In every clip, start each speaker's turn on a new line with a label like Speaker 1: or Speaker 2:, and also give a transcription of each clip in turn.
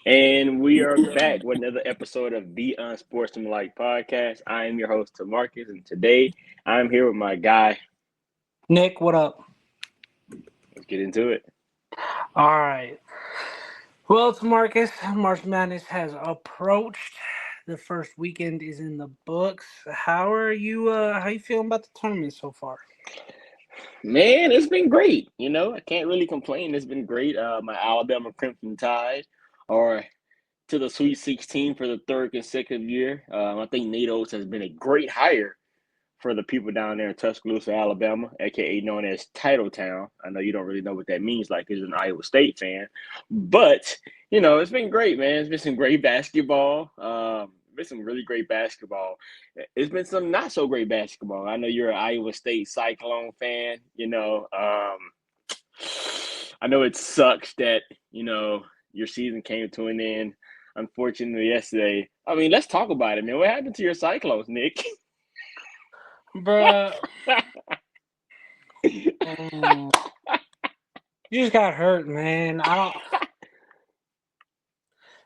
Speaker 1: And we are back with another episode of the Unsportsmanlike podcast. I am your host, Tamarcus, and today I'm here with my guy.
Speaker 2: Nick, what up?
Speaker 1: Let's get into it.
Speaker 2: All right. Well, it's Marcus. March Madness has approached. The first weekend is in the books. How are you? How you feeling about the tournament so far?
Speaker 1: Man, it's been great. I can't really complain. It's been great. My Alabama Crimson Tide are to the Sweet 16 for the third consecutive year. I think Nate Oates has been a great hire for the people down there in Tuscaloosa, Alabama, aka known as Titletown. I know you don't really know what that means, like as an Iowa State fan, but it's been great, man. It's been some great basketball. Been some really great basketball. It's been some not so great basketball. I know you're an Iowa State Cyclone fan. I know it sucks that your season came to an end. Unfortunately, yesterday. I mean, let's talk about it, man. What happened to your Cyclones, Nick?
Speaker 2: Bruh, mm, you just got hurt, man. I don't.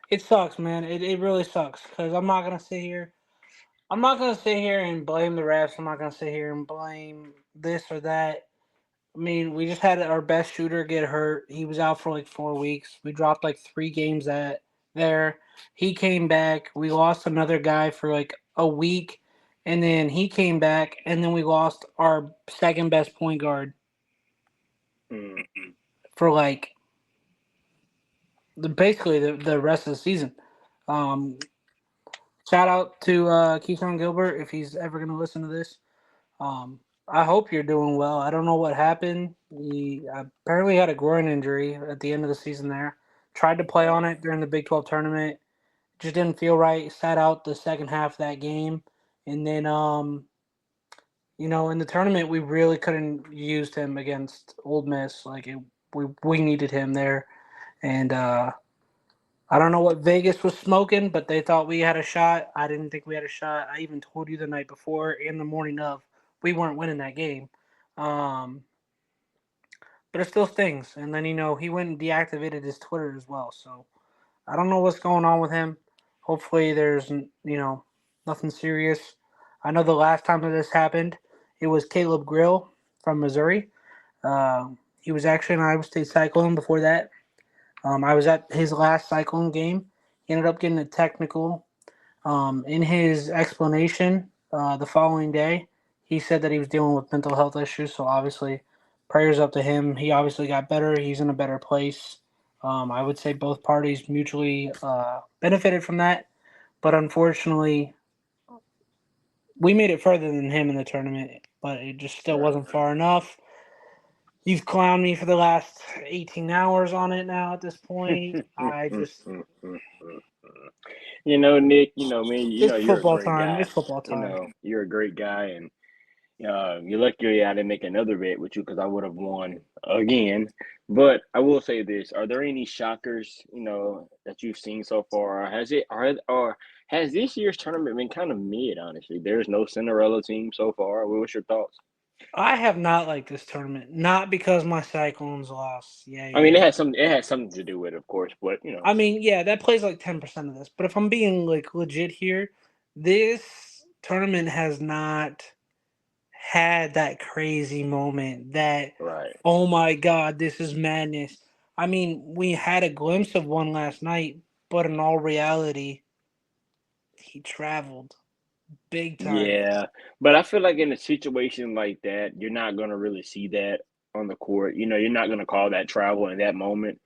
Speaker 2: It sucks, man. It really sucks because I'm not gonna sit here. I'm not gonna sit here and blame the refs. I'm not gonna sit here and blame this or that. I mean, we just had our best shooter get hurt. He was out for like 4 weeks. We dropped like 3 games at there. He came back. We lost another guy for like a week, and then he came back, and then we lost our second best point guard
Speaker 1: Mm.
Speaker 2: for like basically the rest of the season. Um, Shout out to Keyshawn Gilbert if he's ever gonna listen to this. Um, I hope you're doing well. I don't know what happened. He apparently had a groin injury at the end of the season there. Tried to play on it during the Big 12 tournament. Just didn't feel right. Sat out the second half of that game. And then, in the tournament, we really couldn't use him against Old Miss. We needed him there. And I don't know what Vegas was smoking, but they thought we had a shot. I didn't think we had a shot. I even told you the night before and the morning of we weren't winning that game. Um, but it still stings. And then he went and deactivated his Twitter as well. So I don't know what's going on with him. Hopefully there's nothing serious. I know the last time that this happened, it was Caleb Grill from Missouri. He was actually an Iowa State Cyclone before that. I was at his last Cyclone game. He ended up getting a technical. In his explanation the following day, he said that he was dealing with mental health issues. So obviously, prayers up to him. He obviously got better. He's in a better place. I would say both parties mutually benefited from that. But unfortunately, we made it further than him in the tournament, but it just still
Speaker 1: Right.
Speaker 2: wasn't far enough. You've clowned me for the last 18 hours on it now at this point. I just
Speaker 1: Nick, man,
Speaker 2: It's
Speaker 1: you're a
Speaker 2: football
Speaker 1: great
Speaker 2: time.
Speaker 1: guy.
Speaker 2: It's football time.
Speaker 1: You're a great guy, and you're lucky I didn't make another bet with you because I would have won again. But I will say this: are there any shockers, that you've seen so far? Or has this year's tournament been kind of mid? Honestly, there's no Cinderella team so far. What's your thoughts?
Speaker 2: I have not liked this tournament, not because my Cyclones lost.
Speaker 1: I mean,
Speaker 2: Yeah.
Speaker 1: it has something to do with it, of course, but
Speaker 2: I mean, yeah, that plays like 10% of this. But if I'm being like legit here, this tournament has not had that crazy moment that,
Speaker 1: right.
Speaker 2: oh my God, this is madness. I mean, we had a glimpse of one last night, but in all reality, he traveled big time.
Speaker 1: Yeah, but I feel like in a situation like that, you're not gonna really see that on the court. You're not gonna call that travel in that moment.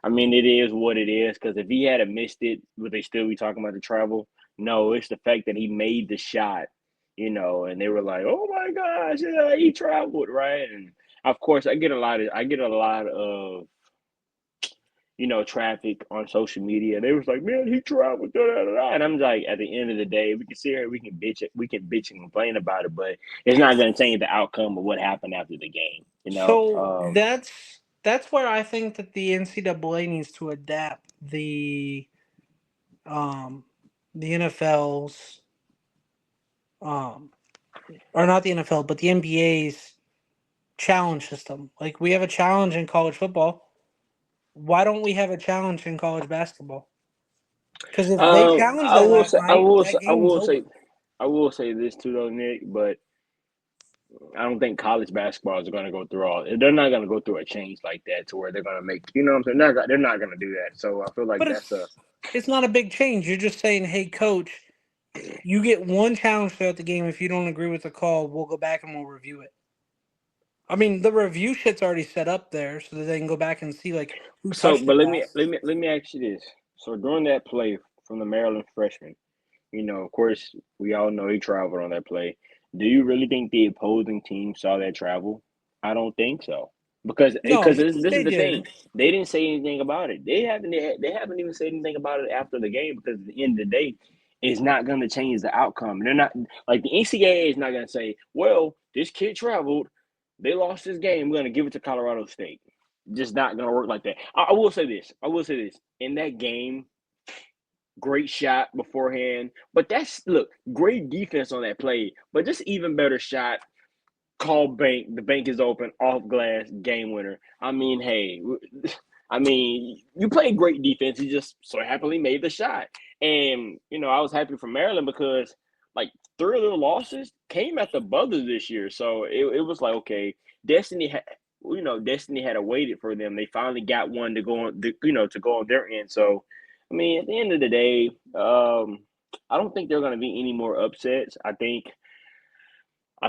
Speaker 1: I mean, it is what it is. Because if he had missed it, would they still be talking about the travel? No, it's the fact that he made the shot. And they were like, "Oh my gosh, yeah, he traveled, right?" And of course, I get a lot of traffic on social media. They was like, man, he traveled, da, da, da, da. And I'm like, at the end of the day, we can sit here, we can bitch and complain about it, but it's not going to change the outcome of what happened after the game.
Speaker 2: So that's where I think that the NCAA needs to adapt um the NFL's um or not the NFL but the NBA's challenge system. Like we have a challenge in college football. Why don't we have a challenge in college basketball? Because if they challenge
Speaker 1: I
Speaker 2: that
Speaker 1: will
Speaker 2: last
Speaker 1: say, I
Speaker 2: night,
Speaker 1: will say,
Speaker 2: that
Speaker 1: I
Speaker 2: game's
Speaker 1: will
Speaker 2: over.
Speaker 1: say, I will say this too, though, Nick. But I don't think college basketball is going to go through all. They're not going to go through a change like that to where they're going to make. You know what I'm saying? They're not going to do that. So I feel like
Speaker 2: But
Speaker 1: that's a.
Speaker 2: it's not a big change. You're just saying, hey, coach, you get one challenge throughout the game. If you don't agree with the call, we'll go back and we'll review it. I mean, the review shit's already set up there so that they can go back and see like who
Speaker 1: So,
Speaker 2: touched
Speaker 1: but
Speaker 2: it last.
Speaker 1: let me ask you this. So during that play from the Maryland freshman, of course, we all know he traveled on that play. Do you really think the opposing team saw that travel? I don't think so.
Speaker 2: No,
Speaker 1: Because this is
Speaker 2: they
Speaker 1: the thing.
Speaker 2: did.
Speaker 1: They didn't say anything about it. They haven't even said anything about it after the game because at the end of the day, it's not going to change the outcome. They're not like the NCAA is not going to say, "Well, this kid traveled. They lost this game. We're going to give it to Colorado State." Just not going to work like that. I will say this. I will say this. In that game, great shot beforehand. But that's look, great defense on that play. But just even better shot. Call bank. The bank is open. Off glass. Game winner. I mean, hey, you played great defense. You just so happily made the shot. And I was happy for Maryland because like three of their losses came at the buzzers this year. So it was like okay, Destiny. Destiny had awaited for them. They finally got one to go on. To go on their end. So, I mean, at the end of the day, I don't think there are going to be any more upsets. I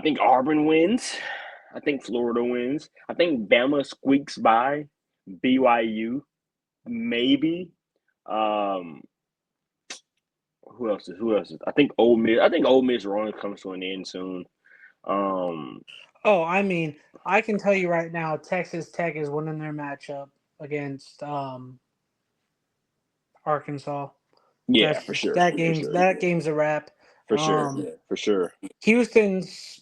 Speaker 1: think Auburn wins. I think Florida wins. I think Bama squeaks by BYU, maybe. Um, who else? Who else? I think Ole Miss. I think Ole Miss run comes to an end soon. Um,
Speaker 2: Oh, I mean, I can tell you right now, Texas Tech is winning their matchup against Arkansas.
Speaker 1: yeah, for
Speaker 2: That's
Speaker 1: sure,
Speaker 2: that
Speaker 1: for
Speaker 2: game's
Speaker 1: sure,
Speaker 2: that game's a wrap.
Speaker 1: for sure, for sure.
Speaker 2: Houston's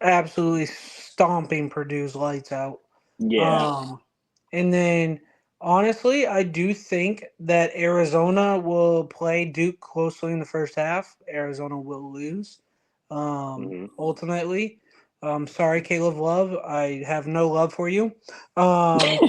Speaker 2: absolutely stomping Purdue's lights out.
Speaker 1: Yeah.
Speaker 2: Um, and then honestly, I do think that Arizona will play Duke closely in the first half. Arizona will lose.
Speaker 1: Hmm.
Speaker 2: Ultimately, sorry, Caleb Love. I have no love for you. Um,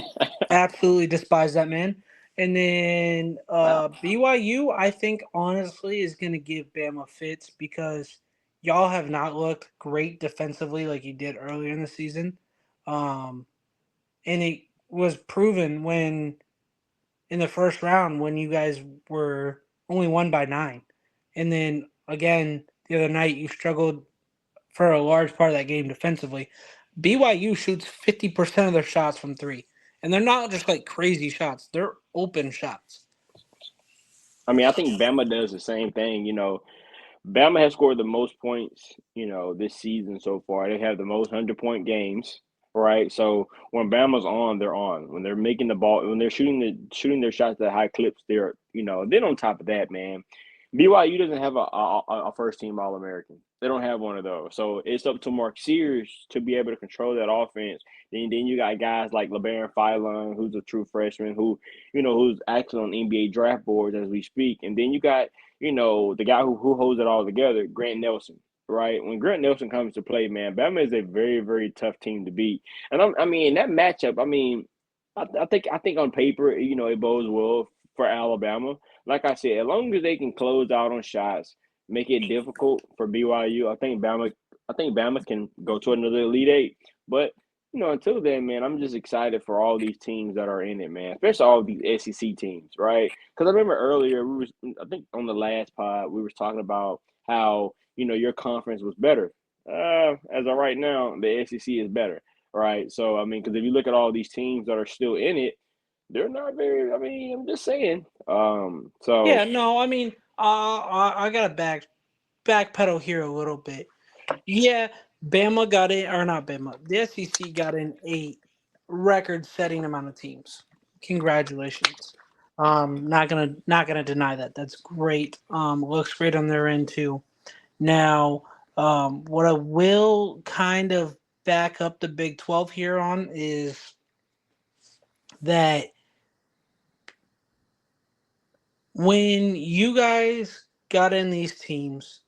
Speaker 2: absolutely despise that man. And then
Speaker 1: Wow.
Speaker 2: BYU, I think honestly is going to give Bama fits because y'all have not looked great defensively like you did earlier in the season. Um, and it was proven when in the first round when you guys were only won by 9, and then again the other night you struggled for a large part of that game defensively. BYU shoots 50% of their shots from three, and they're not just like crazy shots; they're open shots.
Speaker 1: I mean, I think Bama does the same thing. Bama has scored the most points, this season so far. They have the most 100-point games, right? So when Bama's on, they're on. When they're making the ball, when they're shooting their shots at high clips, then on top of that, man, BYU doesn't have a first team All American. They don't have one of those. So it's up to Mark Sears to be able to control that offense. Then you got guys like LeBaron Philon, who's a true freshman, who's actually on NBA draft boards as we speak. And then you got the guy who holds it all together, Grant Nelson, right? When Grant Nelson comes to play, man, Bama is a very, very tough team to beat. And I mean, that matchup, I mean, I think on paper, it bodes well for Alabama. Like I said, as long as they can close out on shots, make it difficult for BYU, I think Bama can go to another Elite Eight. But until then, man, I'm just excited for all these teams that are in it, man. Especially all these SEC teams, right? Because I remember earlier I think on the last pod, we were talking about how your conference was better. As of right now, the SEC is better, right? So I mean, because if you look at all these teams that are still in it, they're not very. I mean, I'm just saying. So
Speaker 2: Yeah, no, I mean, I gotta backpedal here a little bit. Yeah, Bama got in, or not Bama. The SEC got in a record-setting amount of teams. Congratulations. Not gonna deny that. That's great. Looks great on their end too. Now, what I will kind of back up the Big 12 here on is that when you guys got in these teams,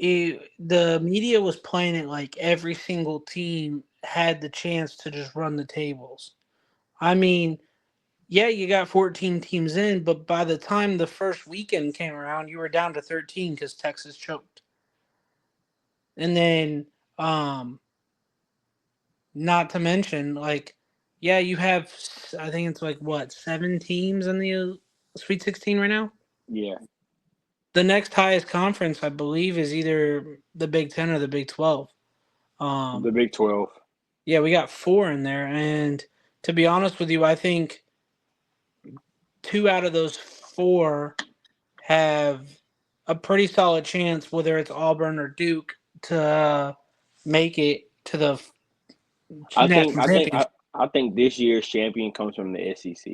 Speaker 2: the media was playing it like every single team had the chance to just run the tables. I mean, yeah, you got 14 teams in, but by the time the first weekend came around, you were down to 13 because Texas choked. And then, um, not to mention, like, yeah, you have, I think it's like, what, 7 teams in the Sweet 16 right now?
Speaker 1: Yeah,
Speaker 2: The next highest conference, I believe, is either the Big Ten or the Big 12.
Speaker 1: the
Speaker 2: Um,
Speaker 1: Big 12.
Speaker 2: yeah, we got four in there. And to be honest with you, I think two out of those four have a pretty solid chance, whether it's Auburn or Duke, to make it to the
Speaker 1: I think
Speaker 2: national
Speaker 1: I think I,
Speaker 2: championship.
Speaker 1: I think this year's champion comes from the SEC.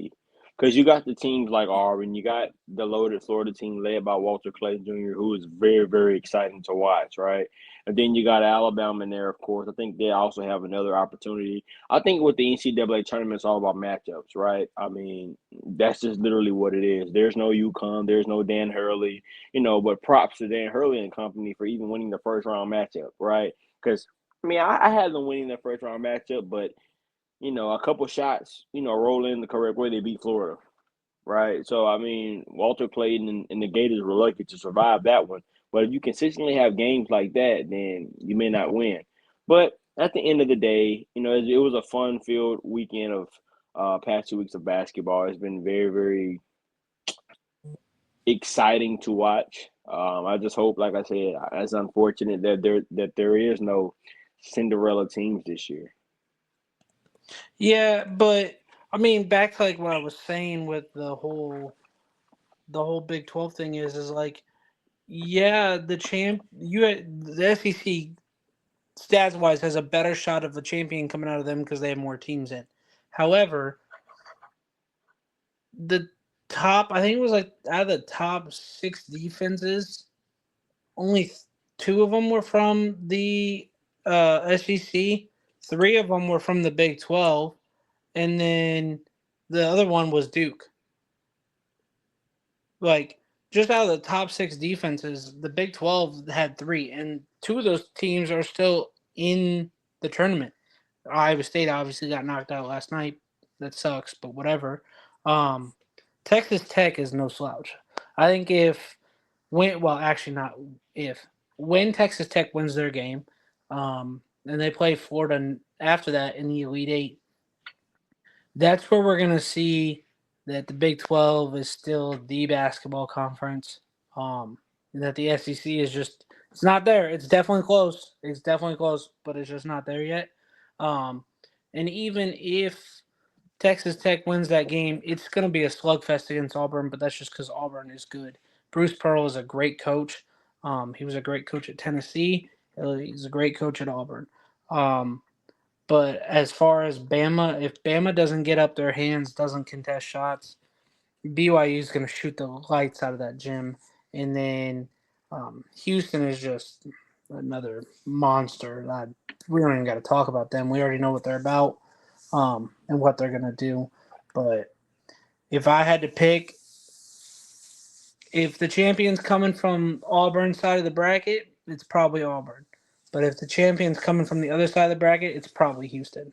Speaker 1: Because you got the teams like Auburn, you got the loaded Florida team led by Walter Clay Jr., who is very, very exciting to watch, right? And then you got Alabama in there, of course. I think they also have another opportunity. I think with the NCAA tournament, it's all about matchups, right? I mean, that's just literally what it is. There's no UConn, there's no Dan Hurley, but props to Dan Hurley and company for even winning the first round matchup, right? Because I mean, I had them winning their first round matchup, but a couple shots, roll in the correct way, they beat Florida, right? So I mean, Walter played, and the Gators were lucky to survive that one. But if you consistently have games like that, then you may not win. But at the end of the day, it was a fun-filled weekend of past 2 weeks of basketball. It's been very, very exciting to watch. I just hope, like I said, it's unfortunate that there is no Cinderella teams this year.
Speaker 2: Yeah, but I mean, back to like what I was saying with the whole Big 12 thing is like, yeah, the SEC stats wise has a better shot of the champion coming out of them because they have more teams in. However, the top, I think it was like out of the top six defenses, only two of them were from the SEC. Three of them were from the Big 12, and then the other one was Duke. Like, just out of the top six defenses, the Big 12 had three, and two of those teams are still in the tournament. Iowa State obviously got knocked out last night. That sucks, but whatever. Um, Texas Tech is no slouch. I think actually not if, when Texas Tech wins their game, and they play Florida after that in the Elite Eight, that's where we're gonna see that the Big 12 is still the basketball conference. And that the SEC is just, it's not there. It's definitely close. It's definitely close, but it's just not there yet. Um, and even if Texas Tech wins that game, it's gonna be a slugfest against Auburn, but that's just because Auburn is good. Bruce Pearl is a great coach. He was a great coach at Tennessee. He's a great coach at Auburn. Um, but as far as Bama, if Bama doesn't get up their hands, doesn't contest shots, BYU is going to shoot the lights out of that gym. And then Houston is just another monster. We don't even got to talk about them. We already know what they're about, and what they're going to do. But if I had to pick, if the champion's coming from Auburn side of the bracket, it's probably Auburn. But if the champion's coming from the other side of the bracket, it's probably Houston.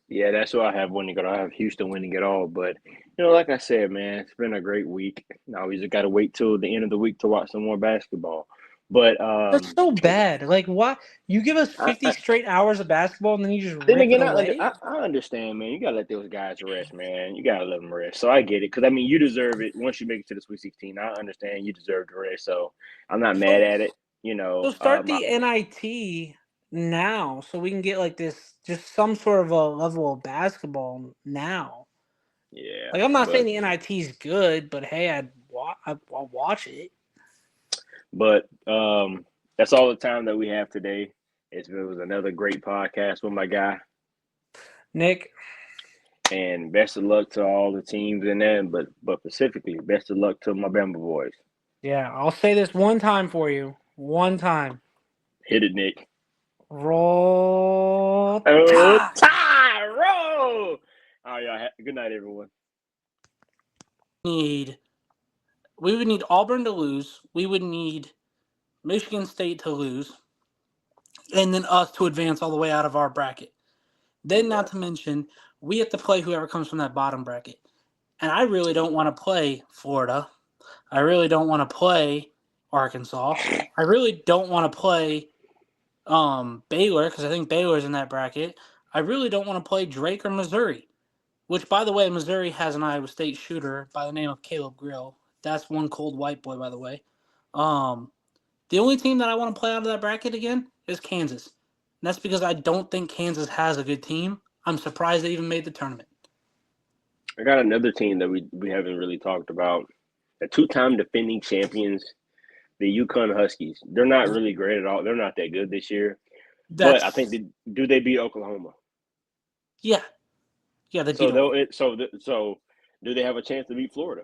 Speaker 1: Yeah, that's who I have winning it. I have Houston winning it all. But like I said, man, it's been a great week. Now we just got to wait till the end of the week to watch some more basketball. But
Speaker 2: That's so bad. Like, why you give us
Speaker 1: I,
Speaker 2: 50
Speaker 1: I,
Speaker 2: straight hours of basketball and then you just
Speaker 1: then
Speaker 2: rip it
Speaker 1: again, I, under,
Speaker 2: away?
Speaker 1: I understand, man. You gotta let those guys rest, man. You gotta let them rest. So I get it, because I mean, you deserve it. Once you make it to the Sweet 16, I understand you deserve the rest. So I'm not mad
Speaker 2: So
Speaker 1: at it.
Speaker 2: so start the NIT now so we can get like this, just some sort of a level of basketball now.
Speaker 1: Yeah,
Speaker 2: Like, I'm not saying
Speaker 1: but
Speaker 2: the NIT is good, but hey, I'll watch it.
Speaker 1: but that's all the time that we have today. It was another great podcast with my guy.
Speaker 2: Nick,
Speaker 1: And best of luck to all the teams in there, but specifically, best of luck to my Bama boys.
Speaker 2: yeah, I'll say this one time for you. One time.
Speaker 1: Hit it, Nick.
Speaker 2: Roll
Speaker 1: Oh,
Speaker 2: Tide.
Speaker 1: Tyro! All right, y'all. Good night, everyone.
Speaker 2: Need we would need Auburn to lose. We would need Michigan State to lose, and then us to advance all the way out of our bracket. Then, not to
Speaker 1: Exactly.
Speaker 2: mention, we have to play whoever comes from that bottom bracket. And I really don't want to play Florida. I really don't want to play Arkansas. I really don't want to play Baylor because I think Baylor's in that bracket. I really don't want to play Drake or Missouri. Which, by the way, Missouri has an Iowa State shooter by the name of Caleb Grill. That's one cold white boy, by the way. Um, the only team that I want to play out of that bracket again is Kansas. And that's because I don't think Kansas has a good team. I'm surprised they even made the tournament.
Speaker 1: I got another team that we haven't really talked about. The two-time defending champions, the UConn Huskies. They're not really great at all. They're not that good this year. But I think
Speaker 2: That's
Speaker 1: do they beat Oklahoma?
Speaker 2: yeah, yeah. They beat
Speaker 1: So
Speaker 2: them.
Speaker 1: so do they have a chance to beat Florida?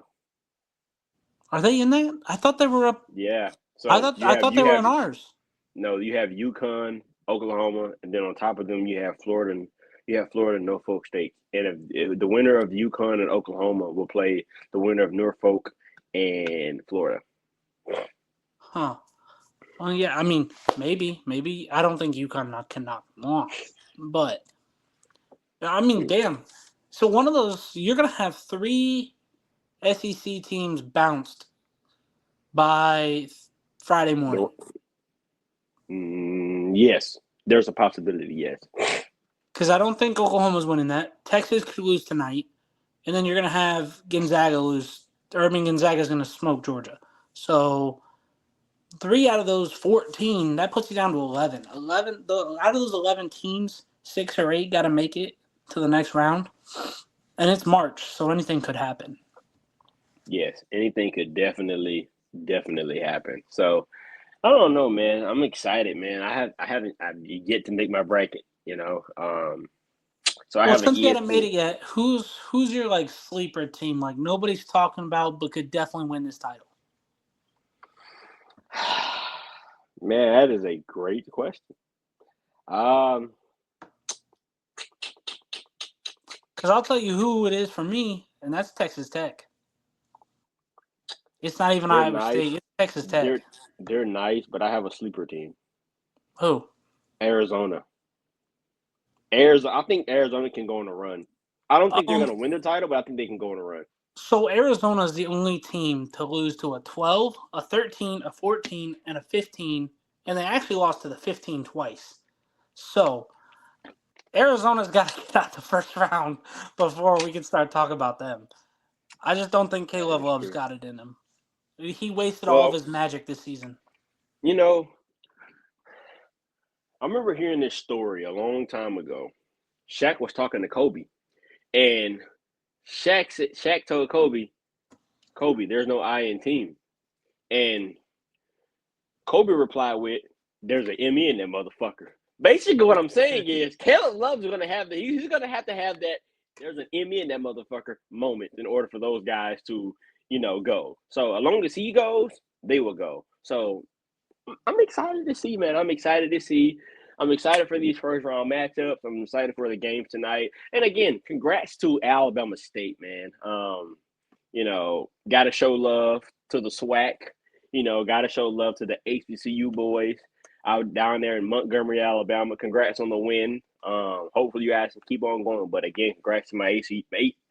Speaker 2: Are they in there? I thought they were up.
Speaker 1: Yeah.
Speaker 2: I
Speaker 1: So
Speaker 2: thought I thought they
Speaker 1: you
Speaker 2: were
Speaker 1: have
Speaker 2: in ours.
Speaker 1: no, you have UConn, Oklahoma, and then on top of them you have Florida and Norfolk State. And if the winner of UConn and Oklahoma will play the winner of Norfolk and Florida.
Speaker 2: Huh. Well, yeah. I mean, maybe. I don't think UConn can knock them off, but I mean, damn. So one of those, you're gonna have three SEC teams bounced by Friday morning.
Speaker 1: Yes, there's a possibility. Yes.
Speaker 2: Because I don't think Oklahoma's winning that. Texas could lose tonight, and then you're gonna have Gonzaga lose. Or I mean, Gonzaga's gonna smoke Georgia. So 3 out of those 14, that puts you down to 11. 11 out of those 11 teams, 6 or 8 got to make it to the next round, and it's March, so anything could happen.
Speaker 1: Yes, anything could definitely happen. So I don't know, man. I'm excited, man. I've yet to make my bracket, so I
Speaker 2: Well,
Speaker 1: have an
Speaker 2: since you haven't made
Speaker 1: ESPN.
Speaker 2: it yet, who's your like sleeper team? Like nobody's talking about, but could definitely win this title.
Speaker 1: Man, that is a great question. Um,
Speaker 2: Because I'll tell you who it is for me, and that's Texas Tech. It's not even
Speaker 1: they're
Speaker 2: Iowa
Speaker 1: nice.
Speaker 2: State. It's Texas Tech.
Speaker 1: They're nice, but I have a sleeper team.
Speaker 2: Who?
Speaker 1: Arizona. Arizona. I think Arizona can go on a run. I don't think they're
Speaker 2: Um.
Speaker 1: going to win the title, but I think they can go on a run.
Speaker 2: So Arizona is the only team to lose to a 12, a 13, a 14, and a 15, and they actually lost to the 15 twice. So Arizona's got to get out the first round before we can start talking about them. I just don't think
Speaker 1: That
Speaker 2: Caleb
Speaker 1: is
Speaker 2: Love's
Speaker 1: true.
Speaker 2: got it in him. He wasted all of
Speaker 1: Well,
Speaker 2: his magic this season.
Speaker 1: you know, I remember hearing this story a long time ago. Shaq was talking to Kobe, and Shaq told Kobe, there's no I in team. And Kobe replied with, there's an ME in that motherfucker. Basically, what I'm saying is Caleb Love's going to he's going to have that there's an ME in that motherfucker moment in order for those guys to, go. So as long as he goes, they will go. So I'm excited to see, man. I'm excited to see. I'm excited for these first round matchups. I'm excited for the games tonight. And again, congrats to Alabama State, man. Got to show love to the SWAC. Got to show love to the HBCU boys out down there in Montgomery, Alabama. Congrats on the win. Hopefully you guys can keep on going. But again, congrats to my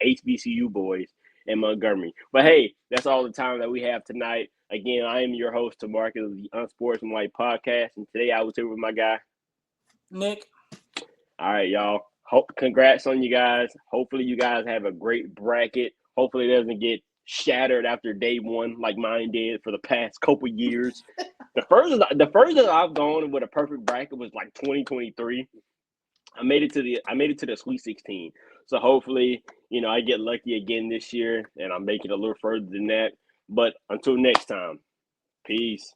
Speaker 1: HBCU boys in Montgomery. But hey, that's all the time that we have tonight. Again, I am your host, Tamarcus of the Unsportsmanlike podcast. And today I was here with my guy,
Speaker 2: Nick.
Speaker 1: All right, y'all. Congrats on you guys. Hopefully, you guys have a great bracket. Hopefully, it doesn't get shattered after day one like mine did for the past couple years. The furthest I've gone with a perfect bracket was like 2023. I made it to the Sweet 16. So hopefully, I get lucky again this year and I make it a little further than that. But until next time, peace.